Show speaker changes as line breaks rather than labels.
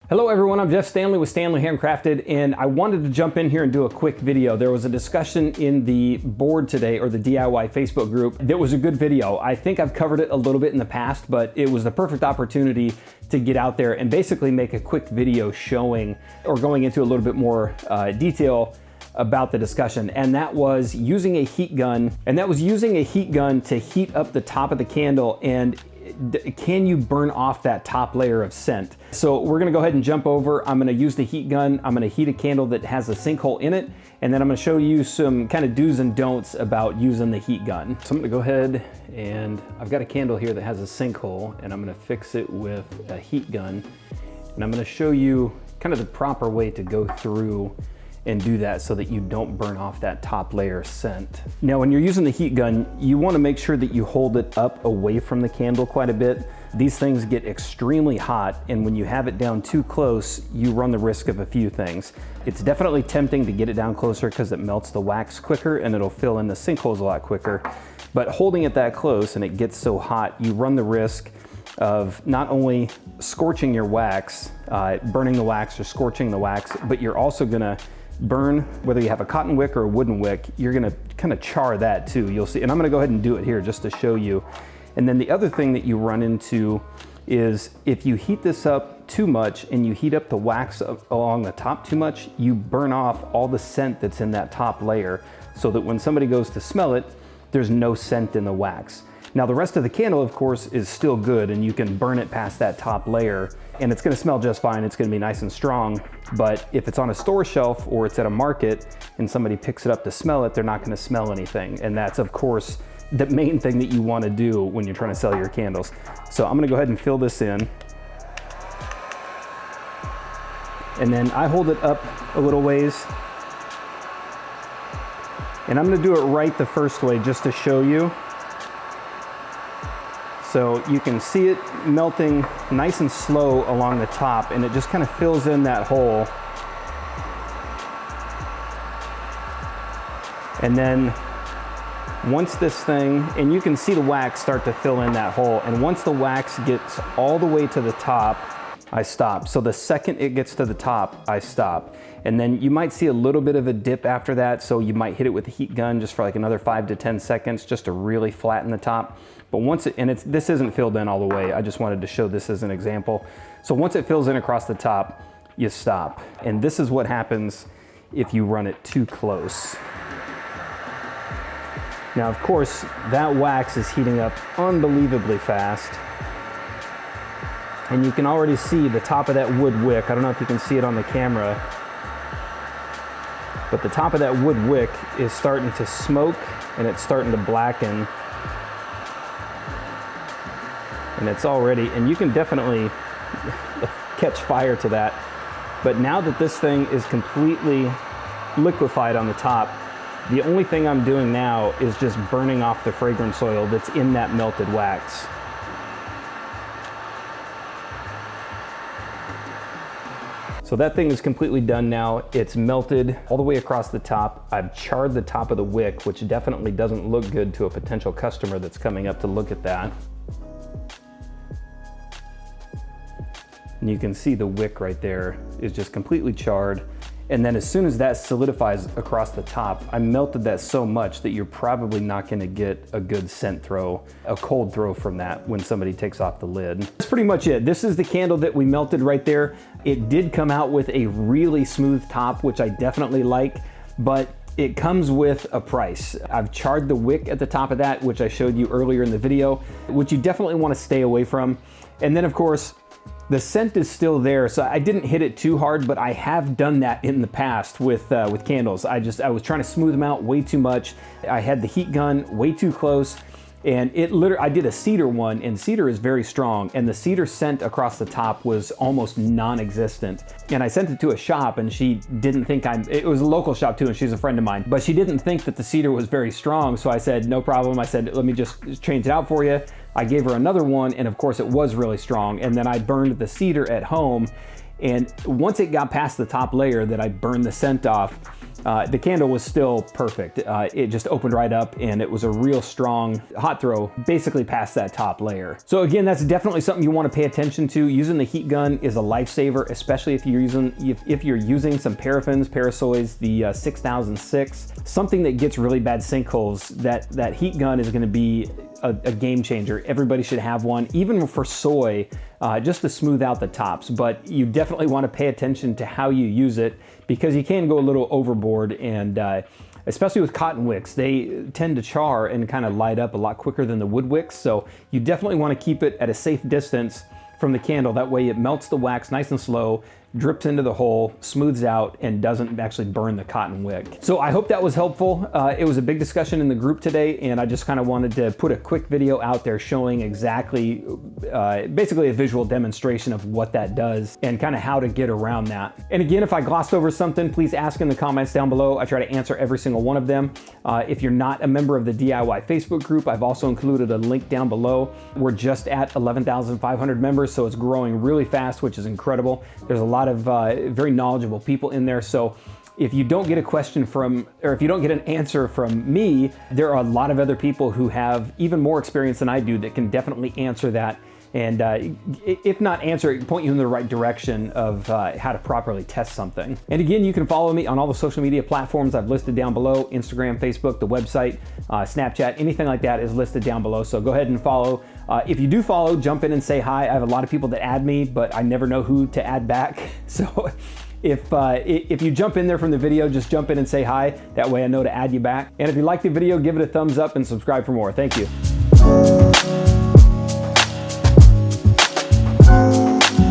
Hello everyone, I'm Jeff Stanley with Standley Handcrafted, and I wanted to jump in here and do a quick video. There was a discussion in the board today, or the DIY Facebook group, that was a good video. I think I've covered it a little bit in the past, but it was the perfect opportunity to get out there and basically make a quick video showing, or going into a little bit more detail about the discussion, and that was using a heat gun, to heat up the top of the candle, and can you burn off that top layer of scent? So we're gonna go ahead and jump over. I'm gonna use the heat gun. I'm gonna heat a candle that has a sinkhole in it, and then I'm gonna show you some kind of do's and don'ts about using the heat gun. So I'm gonna go ahead, and I've got a candle here that has a sinkhole, and I'm gonna fix it with a heat gun. And I'm gonna show you kind of the proper way to go through and do that so that you don't burn off that top layer scent. Now, when you're using the heat gun, you want to make sure that you hold it up away from the candle quite a bit. These things get extremely hot, and when you have it down too close, you run the risk of a few things. It's definitely tempting to get it down closer because it melts the wax quicker and it'll fill in the sinkholes a lot quicker. But holding it that close and it gets so hot, you run the risk of not only scorching your wax, burning the wax or scorching the wax, but you're also gonna burn, whether you have a cotton wick or a wooden wick, you're gonna kind of char that too. You'll see, and I'm gonna go ahead and do it here just to show you. And then the other thing that you run into is if you heat this up too much and you heat up the wax along the top too much, you burn off all the scent that's in that top layer, so that when somebody goes to smell it, there's no scent in the wax. Now the rest of the candle, of course, is still good, and you can burn it past that top layer, and it's gonna smell just fine. It's gonna be nice and strong. But if it's on a store shelf or it's at a market and somebody picks it up to smell it, they're not gonna smell anything. And that's, of course, the main thing that you wanna do when you're trying to sell your candles. So I'm gonna go ahead and fill this in. And then I hold it up a little ways. And I'm gonna do it right the first way just to show you. So you can see it melting nice and slow along the top, and it just kind of fills in that hole. And then once this thing, and you can see the wax start to fill in that hole, and once the wax gets all the way to the top, I stop. So the second it gets to the top, I stop. And then you might see a little bit of a dip after that, so you might hit it with the heat gun just for like another 5 to 10 seconds just to really flatten the top. But once it, and this isn't filled in all the way, I just wanted to show this as an example. So once it fills in across the top, you stop. And this is what happens if you run it too close. Now, of course, that wax is heating up unbelievably fast. And you can already see the top of that wood wick. I don't know if you can see it on the camera, but the top of that wood wick is starting to smoke, and it's starting to blacken. And it's already, and you can definitely catch fire to that. But now that this thing is completely liquefied on the top, the only thing I'm doing now is just burning off the fragrance oil that's in that melted wax. So that thing is completely done now. It's melted all the way across the top. I've charred the top of the wick, which definitely doesn't look good to a potential customer that's coming up to look at that. And you can see the wick right there is just completely charred. And then as soon as that solidifies across the top, I melted that so much that you're probably not gonna get a good scent throw, a cold throw from that when somebody takes off the lid. That's pretty much it. This is the candle that we melted right there. It did come out with a really smooth top, which I definitely like, but it comes with a price. I've charred the wick at the top of that, which I showed you earlier in the video, which you definitely wanna stay away from. And then of course, the scent is still there, so I didn't hit it too hard, but I have done that in the past with candles. I was trying to smooth them out way too much. I had the heat gun way too close, and I did a cedar one, and cedar is very strong, and the cedar scent across the top was almost non-existent. And I sent it to a shop, and she didn't think it was a local shop too, and she's a friend of mine, but she didn't think that the cedar was very strong, so I said, no problem. I said, let me just change it out for you. I gave her another one, and of course it was really strong, and then I burned the cedar at home, and once it got past the top layer that I burned the scent off, the candle was still perfect. It just opened right up, and it was a real strong hot throw, basically past that top layer. So again, that's definitely something you want to pay attention to. Using the heat gun is a lifesaver, especially if you're using some paraffins, Parasoys, the 6006, something that gets really bad sinkholes. That heat gun is going to be a game changer. Everybody should have one, even for soy, just to smooth out the tops. But you definitely want to pay attention to how you use it, because you can go a little overboard, and especially with cotton wicks, they tend to char and kind of light up a lot quicker than the wood wicks. So you definitely want to keep it at a safe distance from the candle. That way it melts the wax nice and slow, drips into the hole, smooths out, and doesn't actually burn the cotton wick. So I hope that was helpful. It was a big discussion in the group today, and I just kind of wanted to put a quick video out there showing exactly, basically a visual demonstration of what that does and kind of how to get around that. And again, if I glossed over something, please ask in the comments down below. I try to answer every single one of them. If you're not a member of the DIY Facebook group, I've also included a link down below. We're just at 11,500 members, so it's growing really fast, which is incredible. There's a lot of very knowledgeable people in there. So if you don't get a question from, or if you don't get an answer from me, there are a lot of other people who have even more experience than I do that can definitely answer that. And if not answer, point you in the right direction of how to properly test something. And again, you can follow me on all the social media platforms I've listed down below: Instagram, Facebook, the website, Snapchat, anything like that is listed down below. So go ahead and follow. If you do follow, jump in and say hi. I have a lot of people that add me, but I never know who to add back. So if you jump in there from the video, just jump in and say hi. That way I know to add you back. And if you like the video, give it a thumbs up and subscribe for more. Thank you.